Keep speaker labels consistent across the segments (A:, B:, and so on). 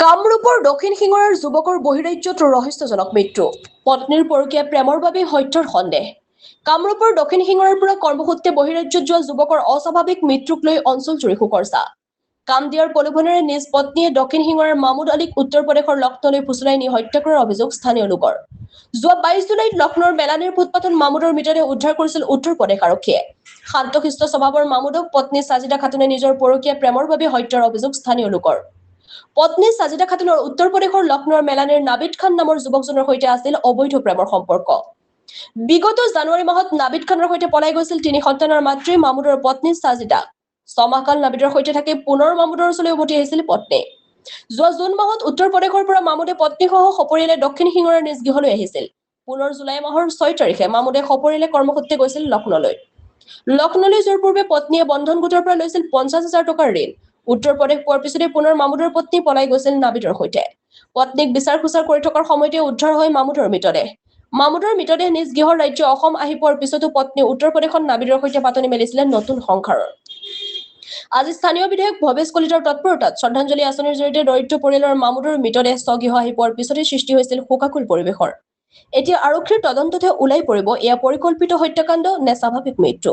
A: কামৰূপৰ দক্ষিণ সিঙৰাৰ যুৱকৰ বহিৰাজ্যত ৰহস্যজনক মৃত্যু। পত্নীৰ পৰকীয়া প্ৰেমৰ বাবে হত্যাৰ সন্দেহ। কামৰূপৰ দক্ষিণ সিঙৰাৰ পৰা কৰ্মসূত্ৰে বহিৰাজ্যত যোৱা যুৱকৰ অস্বাভাৱিক মৃত্যুক লৈ অঞ্চলজুৰি শোকৰ ছাঁ। কাম দিয়াৰ প্ৰলোভনেৰে নিজ পত্নীয়ে দক্ষিণ সিঙৰাৰ মামুদ আলীক উত্তৰ প্ৰদেশৰ লক্ষ্ণৌলৈ ফুচলাই নি হত্যা কৰাৰ অভিযোগ স্থানীয় লোকৰ। যোৱা 22 জুলাইত লক্ষ্ণৌৰ মেলানীৰ ফুটপাথত মামুদৰ মৃতদেহ উদ্ধাৰ কৰিছিল উত্তৰ প্ৰদেশ আৰক্ষীয়ে। শান্তশিষ্ট স্বভাৱৰ মামুদক পত্নী সাজিদা খাতুনে নিজৰ পৰকীয়া প্ৰেমৰ বাবে হত্যাৰ অভিযোগ স্থানীয় লোকৰ। পত্নী সাজিদা খাতুনৰ উত্তৰ প্ৰদেশৰ লক্ষ্ণৌৰ মেলানীৰ নাবিদ খান নামৰ যুৱকজনৰ সৈতে আছিল অবৈধ প্ৰেমৰ সম্পৰ্ক। বিগত জানুৱাৰী মাহত নাবিদ খানৰ সৈতে পলাই গৈছিল 3 সন্তানৰ মাতৃ মামুদৰ পত্নী সাজিদা। 6 মাহকাল নাবিদৰ সৈতে থাকি পুনৰ মামুদৰ ওচৰলৈ উভতি আহিছিল পত্নী। যোৱা জুন মাহত উত্তৰ প্ৰদেশৰ পৰা মামুদে পত্নীসহ সপৰিয়ালে দক্ষিণ সিঙৰাৰ নিজ গৃহলৈ আহিছিল। পুনৰ জুলাই মাহৰ 6 তাৰিখে মামুদে সপৰিয়ালে কৰ্মসূত্ৰে গৈছিল লক্ষ্ণৌলৈ। লক্ষ্ণৌলৈ যোৱাৰ পূৰ্বে পত্নীয়ে বন্ধন গোটৰ পৰা লৈছিল 50,000 টকাৰ ঋণ। উত্তৰ প্ৰদেশ পোৱাৰ পিছতে পুনৰ মামুদৰ পত্নী পলাই গৈছিল নাবিদৰ সৈতে। পত্নীক বিচাৰ খোচাৰ কৰি থকাৰ সময়তে উদ্ধাৰ হয় মামুদৰ মৃতদেহ। মামুদৰ মৃতদেহ নিজ গৃহৰ ৰাজ্য অসম আহি পোৱাৰ পিছতো পত্নী উত্তৰ প্ৰদেশত নাবিদৰ সৈতে পাতনি মেলিছিলে নতুন সংসাৰৰ। আজি স্থানীয় বিধায়ক ভৱেশ কলিতাৰ তৎপৰতাত শ্ৰদ্ধাঞ্জলি আঁচনিৰ জৰিয়তে দৰিদ্ৰ পৰিয়ালৰ মামুদৰ মৃতদেহ স্বগৃহ আহি পোৱাৰ পিছতে সৃষ্টি হৈছিল শোকাকুল পৰিৱেশৰ। এতিয়া আৰক্ষীৰ তদন্ততে ওলাই পৰিব এয়া পৰিকল্পিত হত্যাকাণ্ড নে স্বাভাৱিক মৃত্যু।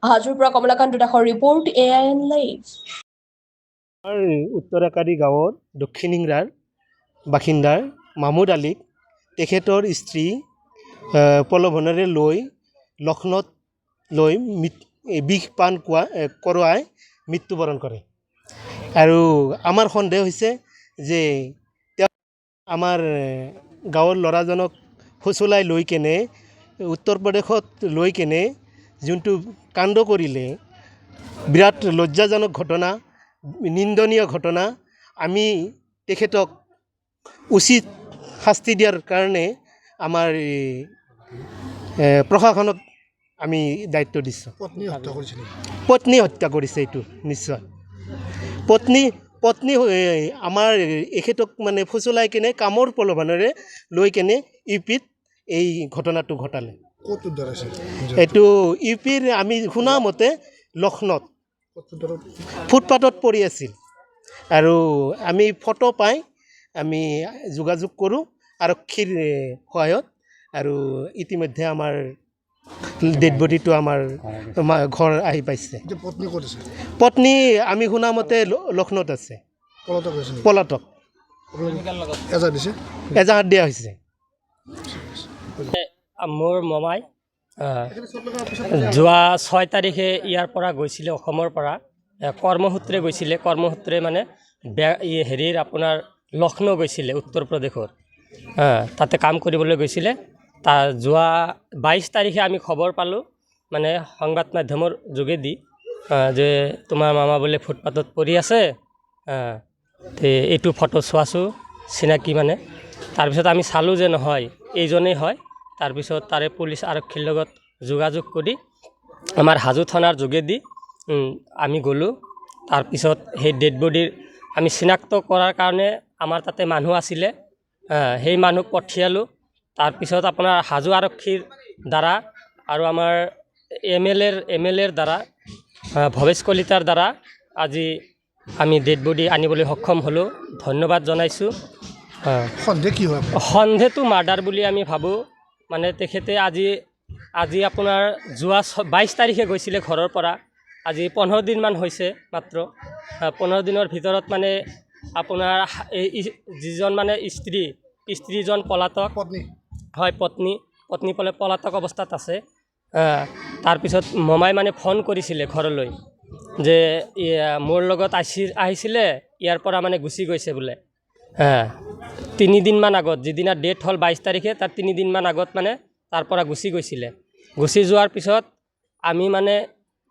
A: হাজোৰ পৰা কমলাকান্ত দাসৰ ৰিপৰ্ট AIN লাইভ।
B: উত্তৰাকাৰী গাঁৱৰ দক্ষিণ সিংৰাৰ বাসিন্দাৰ মামুদ আলীক তেখেতৰ স্ত্ৰী প্ৰলোভনেৰে লৈ লক্ষ্ণৌত লৈ বিষ পান কৰোৱাই মৃত্যুবৰণ কৰে। আৰু আমাৰ সন্দেহ হৈছে যে তেওঁ আমাৰ গাঁৱৰ ল'ৰাজনক ফুচলাই লৈ কেনে উত্তৰ প্ৰদেশত লৈ কেনে যোনটো কাণ্ড কৰিলে, বিৰাট লজ্জাজনক ঘটনা, নিন্দনীয় ঘটনা। আমি তেখেতক উচিত শাস্তি দিয়াৰ কাৰণে আমাৰ প্ৰশাসনক আমি দায়িত্ব দিছোঁ। পত্নী হত্যা কৰিছে এইটো নিশ্চয়। পত্নী আমাৰ এখেতক মানে ফুচলাই কেনে কামৰ প্ৰলোভনেৰে লৈ কেনে ইউপিত এই ঘটনাটো ঘটালে। এইটো ইউপিৰ আমি শুনা মতে লক্ষ্ণৌত ফুটপাথত পৰি আছিল। আৰু আমি ফটো পাই আমি যোগাযোগ কৰোঁ আৰক্ষীৰ সহায়ত। আৰু ইতিমধ্যে আমাৰ ডেড বডিটো আমাৰ ঘৰ আহি পাইছে। পত্নী আমি শুনা মতে লক্ষ্ণৌত আছে, পলাতক। এজাহাৰ দিয়া হৈছে।
C: মোৰ মমাই যোৱা 6 তাৰিখে ইয়াৰ পৰা গৈছিলে, অসমৰ পৰা কৰ্মসূত্ৰে গৈছিলে। কৰ্মসূত্ৰে মানে হেৰিৰ আপোনাৰ লক্ষ্ণৌ গৈছিলে উত্তৰ প্ৰদেশৰ। তাতে কাম কৰিবলৈ গৈছিলে। তাৰ যোৱা 22 তাৰিখে আমি খবৰ পালোঁ মানে সংবাদ মাধ্যমৰ যোগেদি যে তোমাৰ মামা বোলে ফুটপাথত পৰি আছে, এইটো ফটো চোৱাছোঁ চিনাকি মানে। তাৰপিছত আমি চালোঁ যে নহয় এইজনেই হয়। তাৰপিছত তাৰে পুলিচ আৰক্ষীৰ লগত যোগাযোগ কৰি আমাৰ হাজো থানাৰ যোগেদি আমি গ'লোঁ। তাৰপিছত সেই ডেড বডিৰ আমি চিনাক্ত কৰাৰ কাৰণে আমাৰ তাতে মানুহ আছিলে, সেই মানুহ পঠিয়ালোঁ। তাৰপিছত আপোনাৰ হাজো আৰক্ষীৰ দ্বাৰা আৰু আমাৰ MLAৰ দ্বাৰা ভৱেশ কলিতাৰ দ্বাৰা আজি আমি ডেড বডি আনিবলৈ সক্ষম হ'লোঁ। ধন্যবাদ জনাইছোঁ। সন্দেহটো মাৰ্ডাৰ বুলি আমি ভাবোঁ। মানে তেখেতে আজি আপোনাৰ যোৱা 22 তাৰিখে গৈছিলে ঘৰৰ পৰা। আজি 15 দিনমান হৈছে মাত্ৰ। 15 দিনৰ ভিতৰত মানে আপোনাৰ যিজন মানে স্ত্ৰীজন পলাতক হয়, পত্নী পলাতক অৱস্থাত আছে। তাৰপিছত মমাই মানে ফোন কৰিছিলে ঘৰলৈ যে মোৰ লগত আহিছিলে, ইয়াৰ পৰা মানে গুচি গৈছে বোলে। 3 দিনমান আগত, যিদিনা ডেট হ'ল 22 তাৰিখে, তাৰ 3 দিনমান আগত মানে তাৰ পৰা গুচি গৈছিলে। গুচি যোৱাৰ পিছত আমি মানে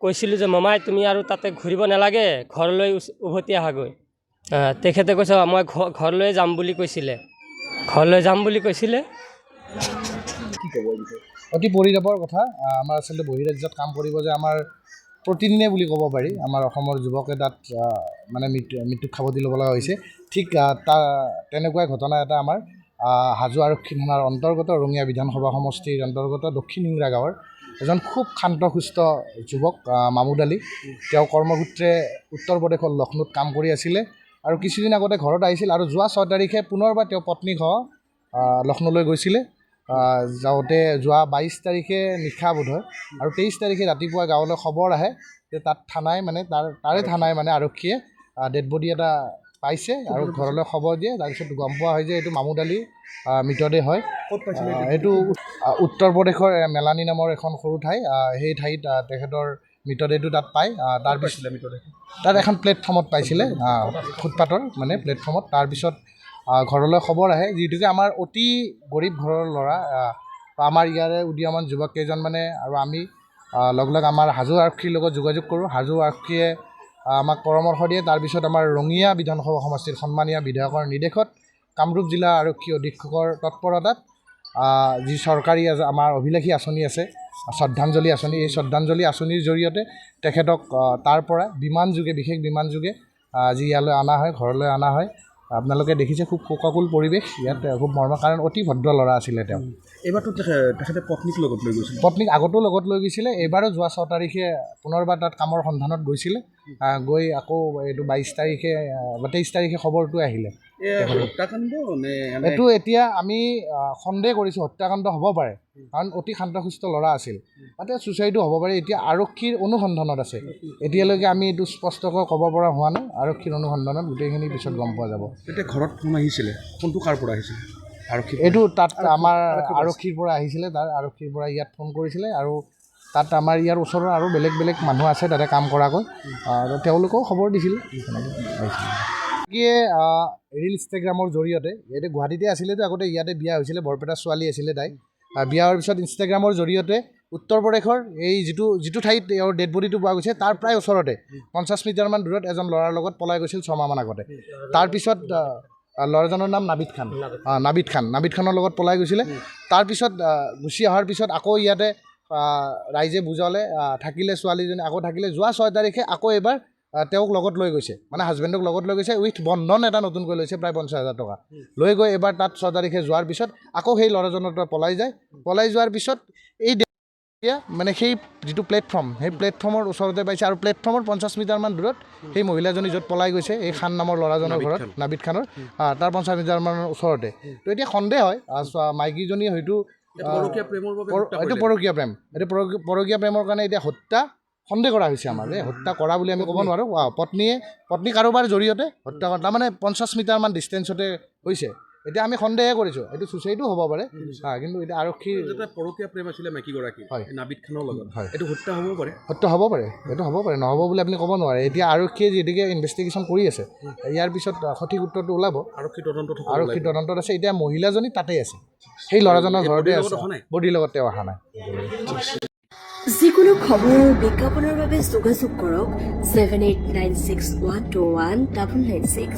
C: কৈছিলোঁ যে মমাই তুমি আৰু তাতে ঘূৰিব নালাগে, ঘৰলৈ উভতি আহাগৈ। তেখেতে কৈছে মই ঘৰলৈ যাম বুলি কৈছিলে।
D: অতি পৰিতাপৰ কথা। আমাৰ আচলতে বহিৰাজ্যত কাম কৰিব যে আমাৰ প্ৰতিদিনে বুলি ক'ব পাৰি আমাৰ অসমৰ যুৱকে তাত মানে মৃত্যুক সাৱটি ল'ব লগা হৈছে। ঠিক তেনেকুৱা ঘটনা এটা আমাৰ হাজো আৰক্ষী থানাৰ অন্তৰ্গত ৰঙিয়া বিধানসভা সমষ্টিৰ অন্তৰ্গত দক্ষিণ সিংৰা গাঁৱৰ এজন খুব শান্তসুস্থ যুৱক মামুদ আলী। তেওঁ কৰ্মসূত্ৰে উত্তৰ প্ৰদেশৰ লক্ষ্ণৌত কাম কৰি আছিলে। আৰু কিছুদিন আগতে ঘৰত আহিছিল আৰু যোৱা 6 তাৰিখে পুনৰবাৰ তেওঁ পত্নী সহ লক্ষ্ণৌলৈ গৈছিলে। যাওঁতে যোৱা 22 তাৰিখে নিশা বোধ হয় আৰু 23 তাৰিখে ৰাতিপুৱা গাঁৱলৈ খবৰ আহে যে তাত থানাই মানে তাৰে থানাই মানে আৰক্ষীয়ে ডেড বডি এটা পাইছে আৰু ঘৰলৈ খবৰ দিয়ে। তাৰপিছত গম পোৱা হয় যে এইটো মামুদ আলীৰ মৃতদেহ হয়। এইটো উত্তৰ প্ৰদেশৰ মেলানী নামৰ এখন সৰু ঠাই, সেই ঠাইত তেখেতৰ মৃতদেহটো তাত পায়। তাৰপিছত তাত এখন প্লেটফৰ্মত পাইছিলে, ফুটপাথৰ মানে প্লেটফৰ্মত। তাৰপিছত ঘৰলৈ খবৰ আহে, যিহেতুকে আমাৰ অতি গৰীব ঘৰৰ ল'ৰা, আমাৰ ইয়াৰে উদীয়মান যুৱক কেইজনমানে আৰু আমি লগ আমাৰ হাজো আৰক্ষীৰ লগত যোগাযোগ কৰোঁ। হাজো আৰক্ষীয়ে আমাক পৰামৰ্শ দিয়ে। তাৰপিছত আমাৰ ৰঙিয়া বিধানসভা সমষ্টিৰ সন্মানীয় বিধায়কৰ নিৰ্দেশত কামৰূপ জিলা আৰক্ষী অধীক্ষকৰ তৎপৰতাত যি চৰকাৰী আমাৰ অভিলাষী আঁচনি আছে, শ্ৰদ্ধাঞ্জলি আঁচনি, এই শ্ৰদ্ধাঞ্জলি আঁচনিৰ জৰিয়তে তেখেতক তাৰ পৰা বিমানযোগে, বিশেষ বিমানযোগে যি ইয়ালৈ অনা হয়, ঘৰলৈ অনা হয়। আপোনালোকে দেখিছে খুব শোকাকুল পৰিৱেশ ইয়াত, খুব কাৰণ অতি ভদ্ৰ ল'ৰা আছিলে তেওঁ।
E: এইবাৰতো তেখেতে পত্নীক লগত লৈ গৈছিল,
D: পত্নীক আগতো লগত লৈ গৈছিলে। এইবাৰো যোৱা 6 তাৰিখে পুনৰবাৰ তাত কামৰ সন্ধানত গৈছিলে। গৈ আকৌ এইটো 22 তাৰিখে বা 23 তাৰিখে খবৰটো আহিলে।
E: হত্যাকাণ্ড নে?
D: এইটো এতিয়া আমি সন্দেহ কৰিছোঁ হত্যাকাণ্ড হ'ব পাৰে, কাৰণ অতি শান্তশিষ্ট ল'ৰা আছিল। তাতে ছুচাইডো হ'ব পাৰে। এতিয়া আৰক্ষীৰ অনুসন্ধানত আছে, এতিয়ালৈকে আমি এইটো স্পষ্টকৈ ক'ব পৰা হোৱা নাই। আৰক্ষীৰ অনুসন্ধানত গোটেইখিনি পিছত গম পোৱা যাব।
E: এতিয়া ঘৰত ফোন আহিছিলে, ফোনটো কাৰ পৰা আহিছিলে? আৰক্ষী?
D: এইটো তাত আমাৰ আৰক্ষীৰ পৰা আহিছিলে, তাৰ আৰক্ষীৰ পৰা ইয়াত ফোন কৰিছিলে আৰু তাত আমাৰ ইয়াৰ ওচৰৰ আৰু বেলেগ বেলেগ মানুহ আছে তাতে কাম কৰাকৈ, আৰু তেওঁলোকেও খবৰ দিছিলে। ৰীল ইনষ্টাগ্ৰামৰ জৰিয়তে, ইয়াতে গুৱাহাটীতে আছিলেতো আগতে, ইয়াতে বিয়া হৈছিলে, বৰপেটাৰ ছোৱালী আছিলে তাই। বিয়া হোৱাৰ পিছত ইনষ্টাগ্ৰামৰ জৰিয়তে উত্তৰ প্ৰদেশৰ এই যিটো ঠাইত তেওঁৰ ডেড বডিটো পোৱা গৈছে তাৰ প্ৰায় ওচৰতে 50 মিটাৰমান দূৰত এজন ল'ৰাৰ লগত পলাই গৈছিল 6 মাহমান আগতে। তাৰপিছত ল'ৰাজনৰ নাম নাবিদ খানৰ লগত পলাই গৈছিলে। তাৰপিছত গুচি অহাৰ পিছত আকৌ ইয়াতে ৰাইজে বুজালে, থাকিলে ছোৱালীজনী, আকৌ থাকিলে। যোৱা 6 তাৰিখে আকৌ এবাৰ তেওঁক লগত লৈ গৈছে, মানে হাজবেণ্ডক লগত লৈ গৈছে, উইথ বন্ধন এটা নতুনকৈ লৈছে প্ৰায় 50,000 টকা লৈ গৈ এবাৰ তাত 6 তাৰিখে যোৱাৰ পিছত আকৌ সেই ল'ৰাজনৰ পৰা পলাই যায়। পলাই যোৱাৰ পিছত এই মানে সেই যিটো প্লেটফৰ্ম, সেই প্লেটফৰ্মৰ ওচৰতে পাইছে আৰু প্লেটফৰ্মৰ 50 মিটাৰমান দূৰত সেই মহিলাজনী য'ত পলাই গৈছে, এই খান নামৰ ল'ৰাজনৰ ঘৰত, নাবিদ খানৰ, তাৰ 50 মিটাৰমানৰ ওচৰতে। তো এতিয়া সন্দেহ হয় মাইকীজনী হয়তো এইটো পৰকীয়া প্ৰেম, এইটো পৰকীয়া প্ৰেমৰ কাৰণে এতিয়া হত্যা সন্দেহ কৰা হৈছে। আমাৰ হত্যা কৰা বুলি আমি ক'ব নোৱাৰোঁ। পত্নী কাৰোবাৰ জৰিয়তে হত্যা কৰা, তাৰমানে 50 মিটাৰমান ডিষ্টেঞ্চতে হৈছে। এতিয়া আমি সন্দেহে কৰিছোঁ এইটো ছুচাইডো হ'ব পাৰে, কিন্তু এতিয়া আৰক্ষীৰ
E: পৰকীয়া প্ৰেম আছিলে মাইকীগৰাকী,
D: হয়,
E: নাবিদ খানৰ লগত,
D: হয়,
E: এইটো হত্যা হ'ব পাৰে,
D: এইটো হ'ব পাৰে, নহ'ব বুলি আপুনি ক'ব নোৱাৰে। এতিয়া আৰক্ষীয়ে যিহেতুকে ইনভেষ্টিগেশ্যন কৰি আছে, ইয়াৰ পিছত সঠিক উত্তৰটো ওলাব।
E: আৰক্ষী তদন্তত আছে।
D: এতিয়া মহিলাজনী তাতেই আছে, সেই ল'ৰাজনৰ ঘৰতে আছে, বডিৰ লগত তেওঁ অহা নাই।
F: যিকোনো খবৰ আৰু বিজ্ঞাপনৰ বাবে যোগাযোগ কৰক 7896121996।